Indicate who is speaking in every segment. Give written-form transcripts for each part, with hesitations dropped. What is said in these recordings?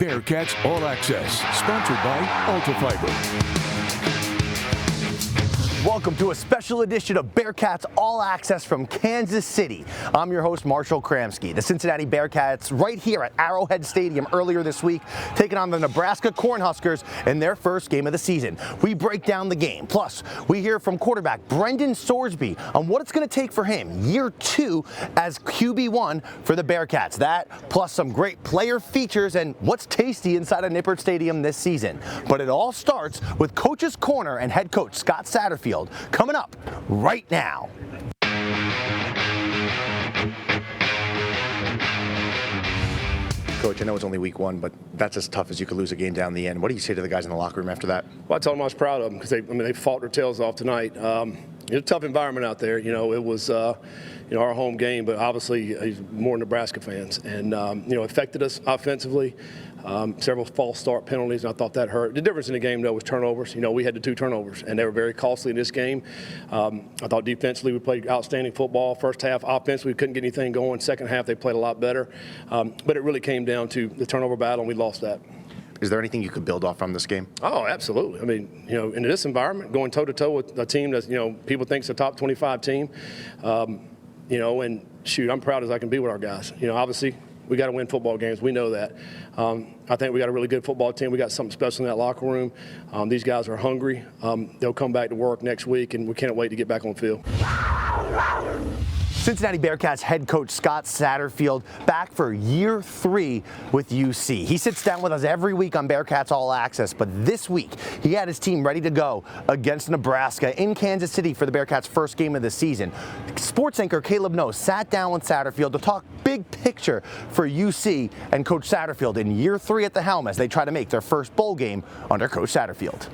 Speaker 1: Bearcats All Access, sponsored by Ultrafiber.
Speaker 2: Welcome to a special edition of Bearcats All Access from Kansas City. I'm your host, Marshall Kramsky. The Cincinnati Bearcats right here at Arrowhead Stadium earlier this week, taking on the Nebraska Cornhuskers in their first game of the season. We break down the game. Plus, we hear from quarterback Brendan Sorsby on what it's going to take for him, year 2 as QB1 for the Bearcats. That, plus some great player features and what's tasty inside of Nippert Stadium this season. But it all starts with Coach's Corner and head coach Scott Satterfield coming up right now. Coach, I know it's only week 1, but that's as tough as you could lose a game down the end. What do you say to the guys in the locker room after that?
Speaker 3: Well, I told them I was proud of them because they fought their tails off tonight. It's a tough environment out there. It was our home game, but obviously more Nebraska fans, and it affected us offensively. Several false start penalties, and I thought that hurt. The difference in the game, though, was turnovers. We had the 2 turnovers, and they were very costly in this game. I thought defensively we played outstanding football. First half, offensively, we couldn't get anything going. Second half, they played a lot better. But it really came down to the turnover battle, and we lost that.
Speaker 2: Is there anything you could build off from this game?
Speaker 3: Oh, absolutely. I mean, in this environment, going toe-to-toe with a team that, people think is a top 25 team, and shoot, I'm proud as I can be with our guys. Obviously, we got to win football games. We know that. I think we got a really good football team. We got something special in that locker room. These guys are hungry. They'll come back to work next week, and we can't wait to get back on the field.
Speaker 2: Cincinnati Bearcats head coach Scott Satterfield back for year 3 with UC. He sits down with us every week on Bearcats All Access, but this week he had his team ready to go against Nebraska in Kansas City for the Bearcats' first game of the season. Sports anchor Caleb Noe sat down with Satterfield to talk big picture for UC and Coach Satterfield in year 3 at the helm as they try to make their first bowl game under Coach Satterfield.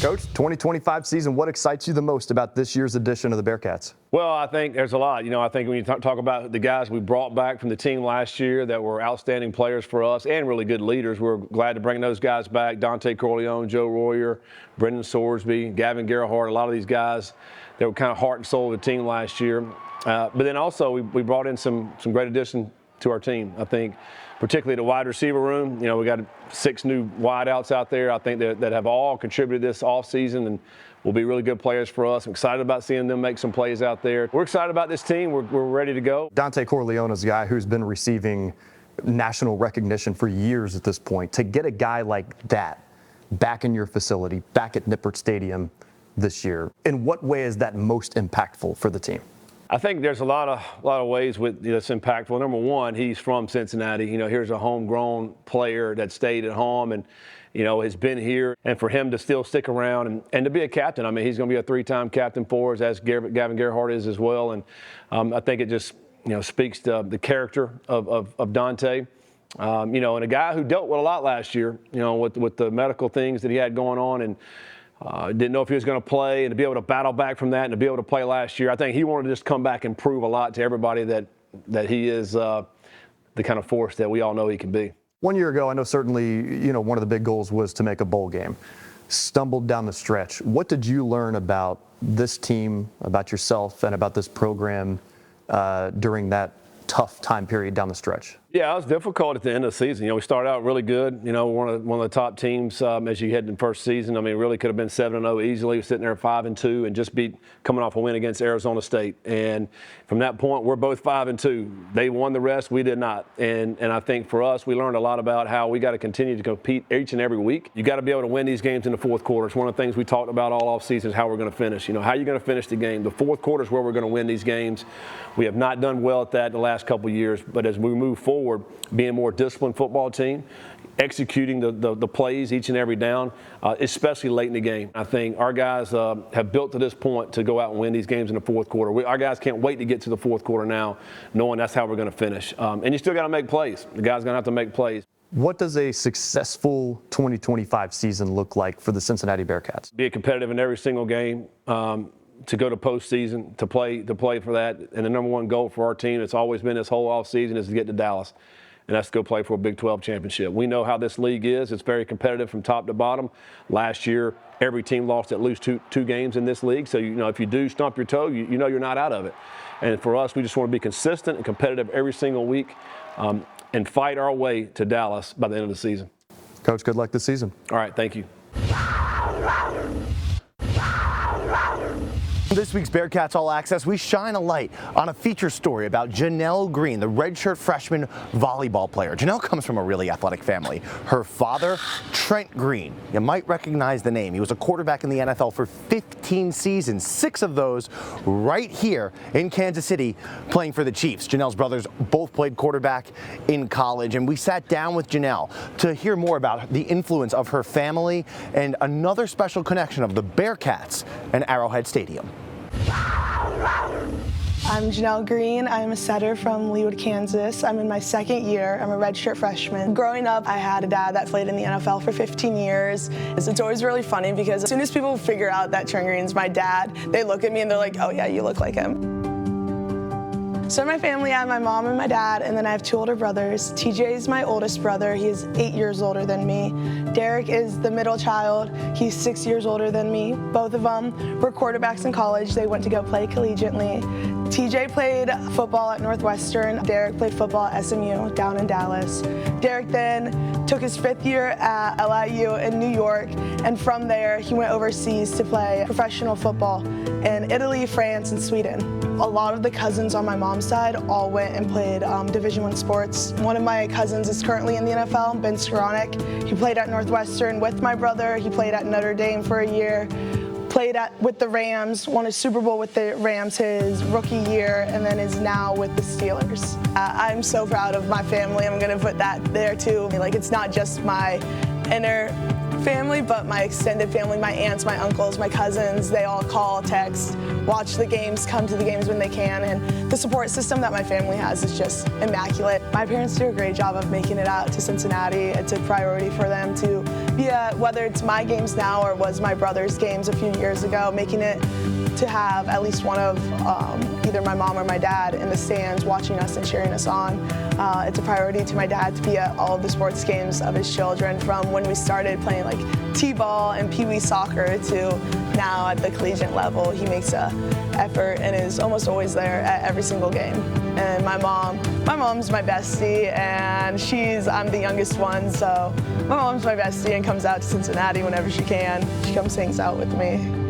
Speaker 4: Coach, 2025 season, what excites you the most about this year's edition of the Bearcats?
Speaker 5: Well, I think there's a lot. I think when you talk about the guys we brought back from the team last year that were outstanding players for us and really good leaders, we're glad to bring those guys back. Dante Corleone, Joe Royer, Brendan Sorsby, Gavin Gerhardt, a lot of these guys that were kind of heart and soul of the team last year. But then also we brought in some great additions to our team. I think particularly the wide receiver room. We got 6 new wideouts out there. I think that have all contributed this offseason and will be really good players for us. I'm excited about seeing them make some plays out there. We're excited about this team. We're ready to go.
Speaker 4: Dante Corleone is a guy who's been receiving national recognition for years at this point. To get a guy like that back in your facility, back at Nippert Stadium this year, in what way is that most impactful for the team?
Speaker 5: I think there's a lot of ways with that's impactful. Number one, he's from Cincinnati. Here's a homegrown player that stayed at home and has been here. And for him to still stick around and to be a captain, I mean, he's going to be a 3-time captain for us, as Gavin Gerhardt is as well. And I think it just speaks to the character of Dante. And a guy who dealt with a lot last year. With the medical things that he had going on and. Didn't know if he was going to play, and to be able to battle back from that and to be able to play last year, I think he wanted to just come back and prove a lot to everybody that he is the kind of force that we all know he can be.
Speaker 4: 1 year ago, I know certainly, one of the big goals was to make a bowl game. Stumbled down the stretch. What did you learn about this team, about yourself, and about this program during that tough time period down the stretch?
Speaker 5: Yeah, it was difficult at the end of the season. We started out really good. One of the top teams as you head in the first season. I mean, really could have been 7-0 easily. We're sitting there at 5-2 and just coming off a win against Arizona State. And from that point, we're both 5-2. They won the rest. We did not. And I think for us, we learned a lot about how we got to continue to compete each and every week. You got to be able to win these games in the fourth quarter. It's one of the things we talked about all offseason is how we're going to finish. How you're going to finish the game. The fourth quarter is where we're going to win these games. We have not done well at that in the last couple of years. But as we move forward, being a more disciplined football team, executing the plays each and every down, especially late in the game. I think our guys have built to this point to go out and win these games in the fourth quarter. Our guys can't wait to get to the fourth quarter now, knowing that's how we're going to finish. And you still got to make plays. The guys going to have to make plays.
Speaker 4: What does a successful 2025 season look like for the Cincinnati Bearcats?
Speaker 5: Be competitive in every single game. To go to postseason, to play for that. And the number one goal for our team, it's always been this whole offseason, is to get to Dallas. And that's to go play for a Big 12 championship. We know how this league is. It's very competitive from top to bottom. Last year, every team lost at least two games in this league. So, if you do stump your toe, you know you're not out of it. And for us, we just want to be consistent and competitive every single week. and fight our way to Dallas by the end of the season.
Speaker 4: Coach, good luck this season.
Speaker 5: All right, thank you.
Speaker 2: This week's Bearcats All Access, we shine a light on a feature story about Janelle Green, the redshirt freshman volleyball player. Janelle comes from a really athletic family. Her father, Trent Green, you might recognize the name. He was a quarterback in the NFL for 15 seasons, 6 of those right here in Kansas City playing for the Chiefs. Janelle's brothers both played quarterback in college, and we sat down with Janelle to hear more about the influence of her family and another special connection of the Bearcats and Arrowhead Stadium.
Speaker 6: I'm Janelle Green. I'm a setter from Leawood, Kansas. I'm in my 2nd year. I'm a redshirt freshman. Growing up, I had a dad that played in the NFL for 15 years. It's always really funny because as soon as people figure out that Trent Green's my dad, they look at me and they're like, oh yeah, you look like him. So in my family, I have my mom and my dad, and then I have 2 older brothers. TJ is my oldest brother. He is 8 years older than me. Derek is the middle child. He's 6 years older than me. Both of them were quarterbacks in college. They went to go play collegiately. TJ played football at Northwestern. Derek played football at SMU down in Dallas. Derek then took his 5th year at LIU in New York, and from there he went overseas to play professional football in Italy, France, and Sweden. A lot of the cousins on my mom's side all went and played Division I sports. One of my cousins is currently in the NFL, Ben Skoranek. He played at Northwestern with my brother. He played at Notre Dame for a year. Played with the Rams, won a Super Bowl with the Rams his rookie year, and then is now with the Steelers. I'm so proud of my family. I'm gonna put that there too. Like, it's not just my inner family, but my extended family, my aunts, my uncles, my cousins, they all call, text, watch the games, come to the games when they can, and the support system that my family has is just immaculate. My parents do a great job of making it out to Cincinnati. It's a priority for them to be at, whether it's my games now or was my brother's games a few years ago, making it to have at least one of either my mom or my dad in the stands watching us and cheering us on. It's a priority to my dad to be at all of the sports games of his children, from when we started playing like t-ball and pee-wee soccer to now at the collegiate level. He makes an effort and is almost always there at every single game. And my mom's my bestie, and I'm the youngest one, so my mom's my bestie and comes out to Cincinnati whenever she can. She comes hangs out with me.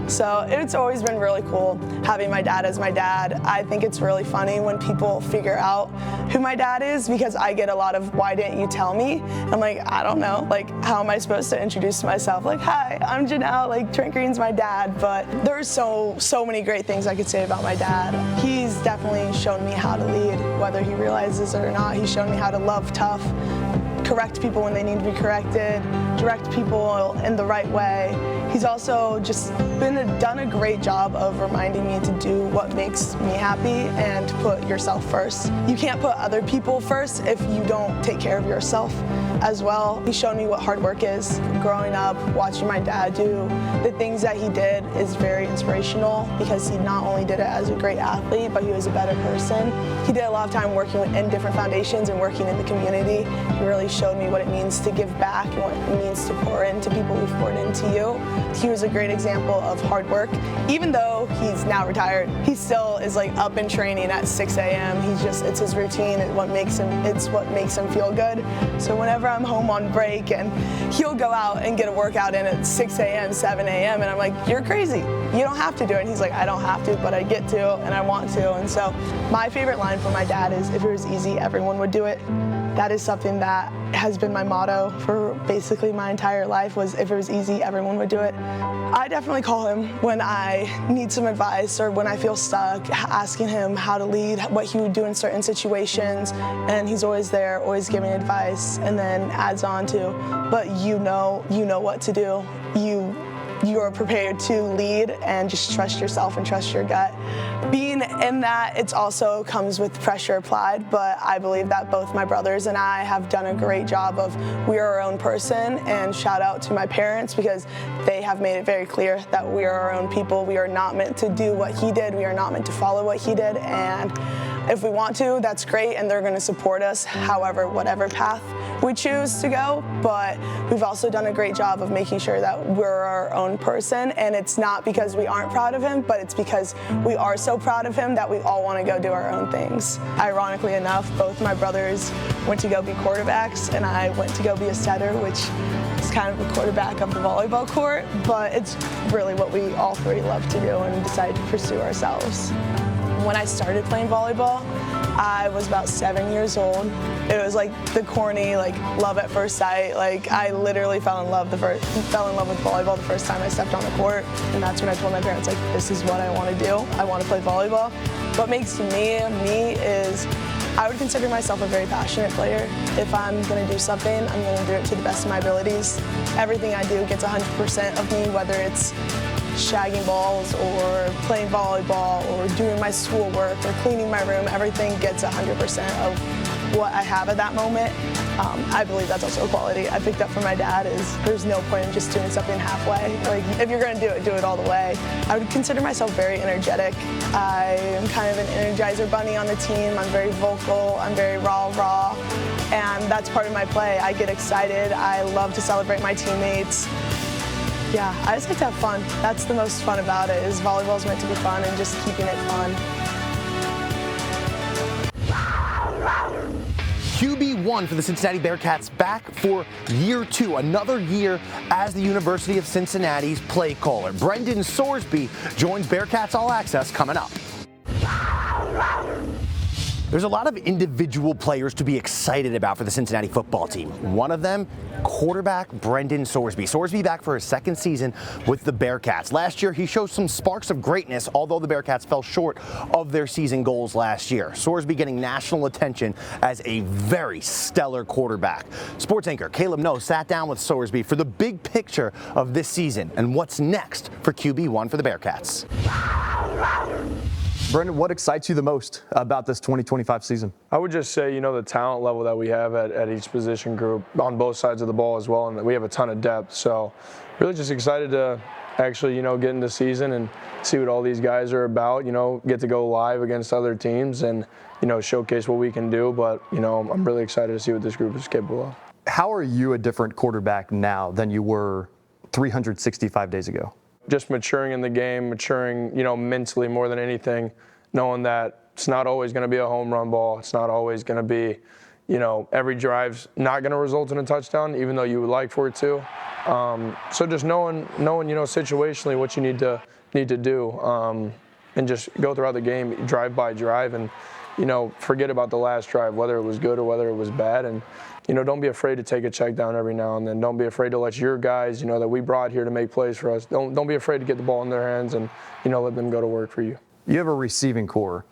Speaker 6: So it's always been really cool having my dad as my dad. I think it's really funny when people figure out who my dad is, because I get a lot of, why didn't you tell me? I'm like, I don't know, like, how am I supposed to introduce myself? Like, hi, I'm Janelle, like, Trent Green's my dad. But there's so many great things I could say about my dad. He's definitely shown me how to lead, whether he realizes it or not. He's shown me how to love tough, correct people when they need to be corrected, direct people in the right way. He's also just done a great job of reminding me to do what makes me happy and to put yourself first. You can't put other people first if you don't take care of yourself as well. He's shown me what hard work is. Growing up, watching my dad do the things that he did is very inspirational, because he not only did it as a great athlete, but he was a better person. He did a lot of time working in different foundations and working in the community. He really showed me what it means to give back and what it means to pour into people who've poured into you. He was a great example of hard work. Even though he's now retired, he still is like up and training at 6 a.m. It's his routine. It's what makes him feel good. So whenever I'm home on break and he'll go out and get a workout in at 6 a.m., 7 a.m., and I'm like, you're crazy. You don't have to do it. And he's like, I don't have to, but I get to and I want to. And so my favorite line from my dad is, if it was easy, everyone would do it. That is something that has been my motto for basically my entire life, was if it was easy, everyone would do it. I definitely call him when I need some advice or when I feel stuck, asking him how to lead, what he would do in certain situations, and he's always there, always giving advice, and then adds on to, but you know what to do. You're prepared to lead, and just trust yourself and trust your gut. Being in that, it also comes with pressure applied, but I believe that both my brothers and I have done a great job of, we are our own person, and shout out to my parents, because they have made it very clear that we are our own people. We are not meant to do what he did. We are not meant to follow what he did, and if we want to, that's great, and they're going to support us, however, whatever path we choose to go, but we've also done a great job of making sure that we're our own person, and it's not because we aren't proud of him, but it's because we are so proud of him that we all want to go do our own things. Ironically enough, both my brothers went to go be quarterbacks, and I went to go be a setter, which is kind of a quarterback of the volleyball court, but it's really what we all three love to do and decided to pursue ourselves. When I started playing volleyball, I was about 7 years old. It was like the corny, like love at first sight. Like I literally fell in love with volleyball the first time I stepped on the court, and that's when I told my parents, like, this is what I want to do. I want to play volleyball. What makes me is I would consider myself a very passionate player. If I'm going to do something, I'm going to do it to the best of my abilities. Everything I do gets 100% of me, whether it's shagging balls or playing volleyball or doing my schoolwork or cleaning my room. Everything gets 100% of what I have at that moment. I believe that's also a quality I picked up from my dad, is there's no point in just doing something halfway. Like, if you're going to do it all the way. I would consider myself very energetic. I am kind of an energizer bunny on the team. I'm very vocal. I'm very raw, and that's part of my play. I get excited. I love to celebrate my teammates. Yeah, I just like to have fun. That's the most fun about it, is volleyball's meant to be fun and just keeping it fun.
Speaker 2: QB1 for the Cincinnati Bearcats, back for year 2, another year as the University of Cincinnati's play caller. Brendan Sorsby joins Bearcats All Access coming up. There's a lot of individual players to be excited about for the Cincinnati football team. One of them, quarterback Brendan Sorsby. Sorsby back for his second season with the Bearcats. Last year, he showed some sparks of greatness, although the Bearcats fell short of their season goals last year. Sorsby getting national attention as a very stellar quarterback. Sports anchor Caleb Noe sat down with Sorsby for the big picture of this season and what's next for QB1 for the Bearcats.
Speaker 4: Brendan, what excites you the most about this 2025 season?
Speaker 7: I would just say, the talent level that we have at each position group on both sides of the ball as well, and we have a ton of depth. So really just excited to actually, get into season and see what all these guys are about, get to go live against other teams and, showcase what we can do. But, I'm really excited to see what this group is capable of.
Speaker 4: How are you a different quarterback now than you were 365 days ago?
Speaker 7: Just maturing in the game, maturing, mentally more than anything, knowing that it's not always going to be a home run ball. It's not always going to be, every drive's not going to result in a touchdown, even though you would like for it to. So just knowing, situationally what you need to do, and just go throughout the game, drive by drive, and, forget about the last drive, whether it was good or whether it was bad. And, don't be afraid to take a check down every now and then. Don't be afraid to let your guys, that we brought here to make plays for us. Don't be afraid to get the ball in their hands and, let them go to work for you.
Speaker 4: You have a receiving core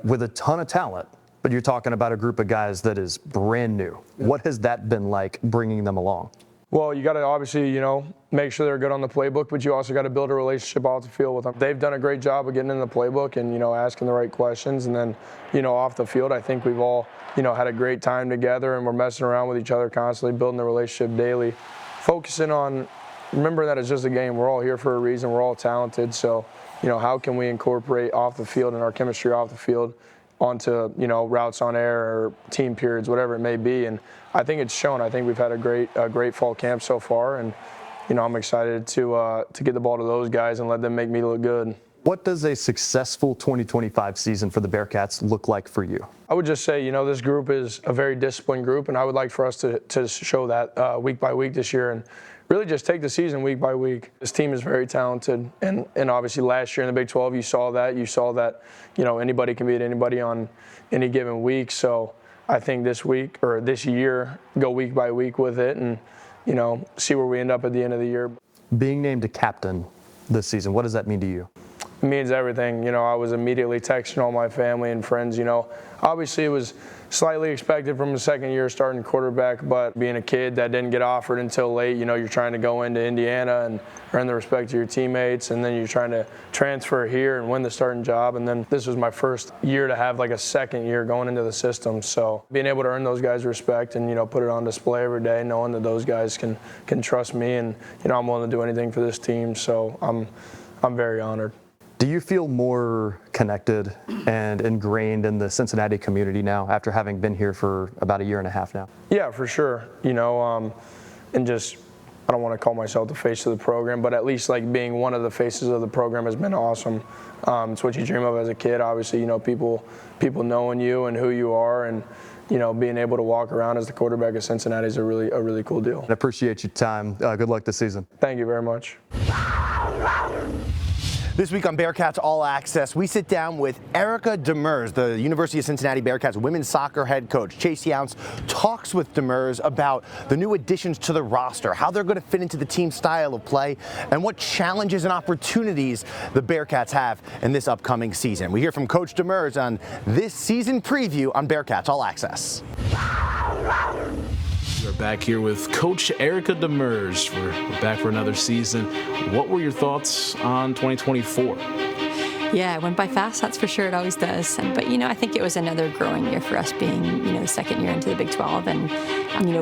Speaker 4: with a ton of talent, but you're talking about a group of guys that is brand new. What has that been like bringing them along?
Speaker 7: Well, you got to obviously, make sure they're good on the playbook, but you also got to build a relationship off the field with them. They've done a great job of getting in the playbook and, asking the right questions. And then, off the field, I think we've all, had a great time together, and we're messing around with each other constantly, building the relationship daily, focusing on, remember that it's just a game. We're all here for a reason. We're all talented. So, how can we incorporate off the field and our chemistry off the field onto, routes on air or team periods, whatever it may be. And I think it's shown. I think we've had a great fall camp so far, and I'm excited to get the ball to those guys and let them make me look good.
Speaker 4: What does a successful 2025 season for the Bearcats look like for you?
Speaker 7: I would just say, this group is a very disciplined group, and I would like for us to show that week by week this year and really just take the season week by week. This team is very talented, and obviously last year in the Big 12, you saw that, anybody can beat anybody on any given week. So I think this year, go week by week with it and, see where we end up at the end of the year.
Speaker 4: Being named a captain this season, what does that mean to you?
Speaker 7: It means everything. I was immediately texting all my family and friends. Obviously it was slightly expected from a second year starting quarterback, but being a kid that didn't get offered until late, you're trying to go into Indiana and earn the respect of your teammates, and then you're trying to transfer here and win the starting job. And then this was my first year to have like a second year going into the system. So being able to earn those guys' respect and, put it on display every day, knowing that those guys can trust me and, I'm willing to do anything for this team. So I'm very honored.
Speaker 4: Do you feel more connected and ingrained in the Cincinnati community now after having been here for about a year and a half now?
Speaker 7: Yeah, for sure. And just, I don't want to call myself the face of the program, but at least like being one of the faces of the program has been awesome. It's what you dream of as a kid. Obviously, people knowing you and who you are, and being able to walk around as the quarterback of Cincinnati is a really cool deal.
Speaker 4: I appreciate your time. Good luck this season.
Speaker 7: Thank you very much.
Speaker 2: This week on Bearcats All Access, we sit down with Erica Demers, the University of Cincinnati Bearcats women's soccer head coach. Chase Younce talks with Demers about the new additions to the roster, how they're going to fit into the team style of play, and what challenges and opportunities the Bearcats have in this upcoming season. We hear from Coach Demers on this season preview on Bearcats All Access.
Speaker 8: We're back here with Coach Erica Demers. We're back for another season. What were your thoughts on 2024?
Speaker 9: Yeah, it went by fast, that's for sure. It always does. But, I think it was another growing year for us being, the second year into the Big 12. And,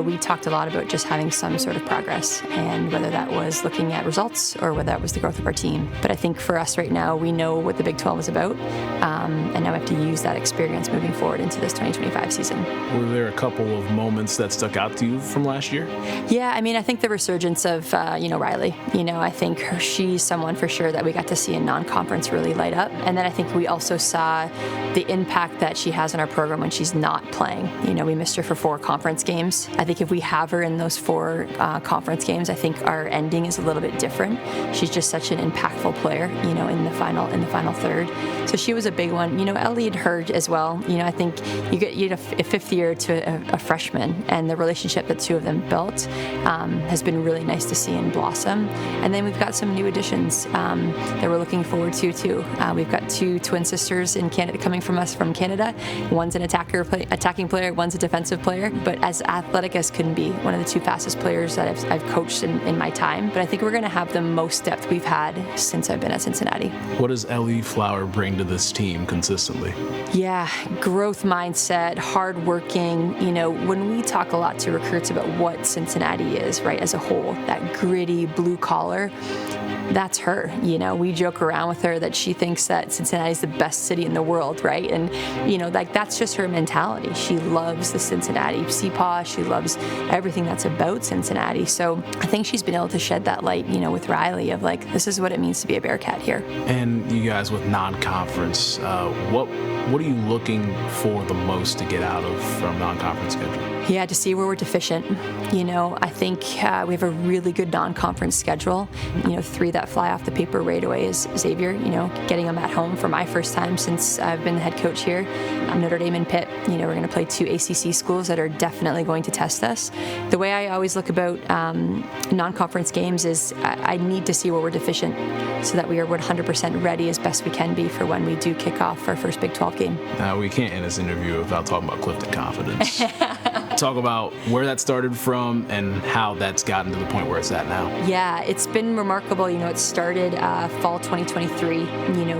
Speaker 9: we talked a lot about just having some sort of progress, and whether that was looking at results or whether that was the growth of our team. But I think for us right now, we know what the Big 12 is about. And now we have to use that experience moving forward into this 2025 season.
Speaker 8: Were there a couple of moments that stuck out to you from last year?
Speaker 9: Yeah, I think the resurgence of, Riley. I think she's someone for sure that we got to see in non-conference really light up. And then I think we also saw the impact that she has in our program when she's not playing. We missed her for 4 conference games. I think if we have her in those 4 conference games, I think our ending is a little bit different. She's just such an impactful player, in the final third. So she was a big one. Ellie had heard as well. I think you get a fifth year to a freshman, and the relationship that 2 of them built has been really nice to see and blossom. And then we've got some new additions that we're looking forward to too. We've got 2 twin sisters in Canada coming from us from Canada. One's an attacking player, one's a defensive player, but as athletic as can be. One of the 2 fastest players that I've coached in my time. But I think we're going to have the most depth we've had since I've been at Cincinnati.
Speaker 8: What does Ellie Flower bring to this team consistently?
Speaker 9: Yeah, growth mindset, hardworking. When we talk a lot to recruits about what Cincinnati is, right, as a whole, that gritty blue collar, that's her. We joke around with her that she thinks that Cincinnati is the best city in the world, right? And, that's just her mentality. She loves the Cincinnati CPAW. She loves everything that's about Cincinnati. So I think she's been able to shed that light, with Riley of this is what it means to be a Bearcat here.
Speaker 8: And you guys with non-conference, what are you looking for the most to get out of from non-conference schedule?
Speaker 9: Yeah, to see where we're deficient. I think we have a really good non-conference schedule. 3 that fly off the paper right away is Xavier, getting them at home for my first time since I've been the head coach here. Notre Dame and Pitt, we're going to play 2 ACC schools that are definitely going to test us. The way I always look about non-conference games is I need to see where we're deficient so that we are 100% ready as best we can be for when we do kick off our first Big 12 game.
Speaker 8: We can't end this interview without talking about Clifton confidence. Talk about where that started from and how that's gotten to the point where it's at now.
Speaker 9: Yeah, it's been remarkable. It started fall 2023.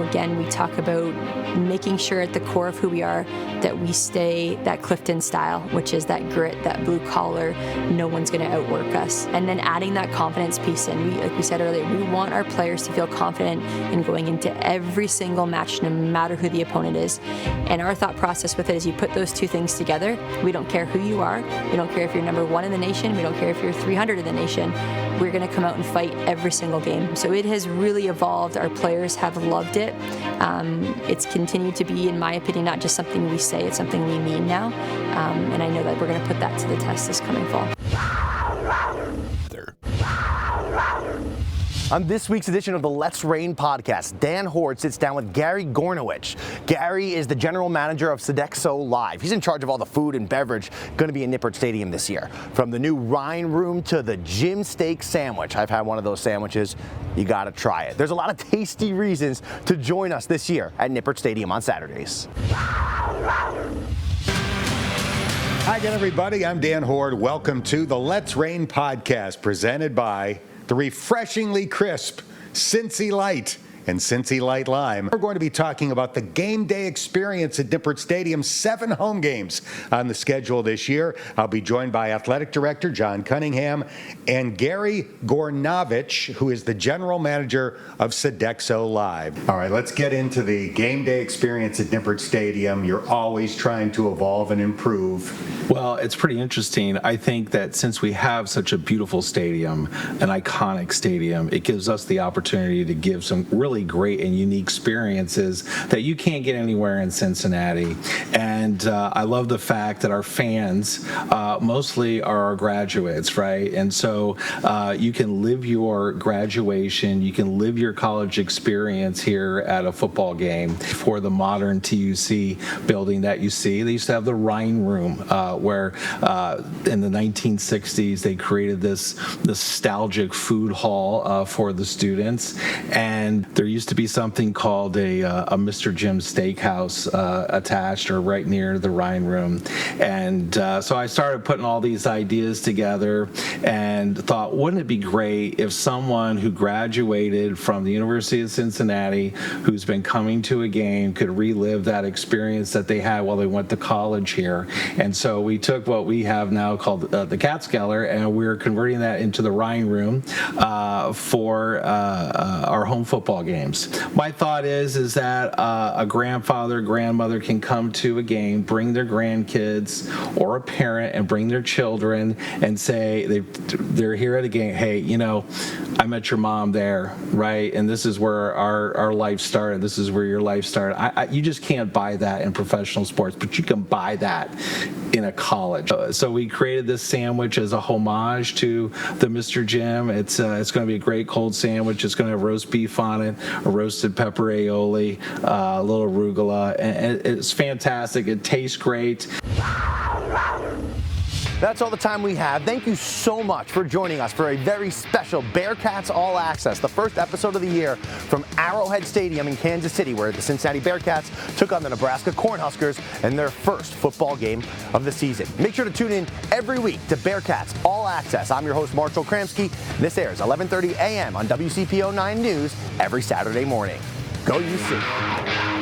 Speaker 9: Again, we talk about making sure at the core of who we are that we stay that Clifton style, which is that grit, that blue collar, no one's going to outwork us. And then adding that confidence piece in. Like we said earlier, we want our players to feel confident in going into every single match, no matter who the opponent is. And our thought process with it is you put those 2 things together. We don't care who you are. We don't care if you're number 1 in the nation. We don't care if you're 300 in the nation. We're going to come out and fight every single game. So it has really evolved. Our players have loved it. It's continued to be, in my opinion, not just something we say, it's something we mean now. And I know that we're going to put that to the test this coming fall.
Speaker 2: On this week's edition of the Let's Rain podcast, Dan Horde sits down with Gary Gornowich. Gary is the general manager of Sodexo Live. He's in charge of all the food and beverage going to be in Nippert Stadium this year. From the new Rhine Room to the Jim Steak Sandwich. I've had one of those sandwiches. You got to try it. There's a lot of tasty reasons to join us this year at Nippert Stadium on Saturdays.
Speaker 10: Hi again, everybody. I'm Dan Horde. Welcome to the Let's Rain podcast presented by the refreshingly crisp Cincy Light and Cincy Light Lime. We're going to be talking about the game day experience at Nippert Stadium. 7 home games on the schedule this year. I'll be joined by Athletic Director John Cunningham and Gary Gornavich, who is the General Manager of Sodexo Live. All right, let's get into the game day experience at Nippert Stadium. You're always trying to evolve and improve.
Speaker 11: Well, it's pretty interesting. I think that since we have such a beautiful stadium, an iconic stadium, it gives us the opportunity to give some really great and unique experiences that you can't get anywhere in Cincinnati. And I love the fact that our fans mostly are our graduates, right? And so you can live your graduation, you can live your college experience here at a football game. For the modern TUC building that you see, they used to have the Rhine Room, where in the 1960s they created this nostalgic food hall for the students. And there used to be something called a Mr. Jim's Steakhouse attached or right near the Rhine Room. And so I started putting all these ideas together and thought, wouldn't it be great if someone who graduated from the University of Cincinnati, who's been coming to a game, could relive that experience that they had while they went to college here. And so we took what we have now called the Catskeller, and we're converting that into the Rhine Room for our home football games. My thought is that a grandfather, grandmother can come to a game, bring their grandkids or a parent and bring their children and say they're here at a game. Hey, I met your mom there, right? And this is where our life started. This is where your life started. You just can't buy that in professional sports, but you can buy that in a college. So we created this sandwich as a homage to the Mr. Jim. It's going to be a great cold sandwich. It's going to have roast beef on it, a roasted pepper aioli, a little arugula, and it's fantastic. It tastes great.
Speaker 2: That's all the time we have. Thank you so much for joining us for a very special Bearcats All Access, the first episode of the year from Arrowhead Stadium in Kansas City, where the Cincinnati Bearcats took on the Nebraska Cornhuskers in their first football game of the season. Make sure to tune in every week to Bearcats All Access. I'm your host, Marshall Kramsky. This airs 11:30 a.m. on WCPO 9 News every Saturday morning. Go UC.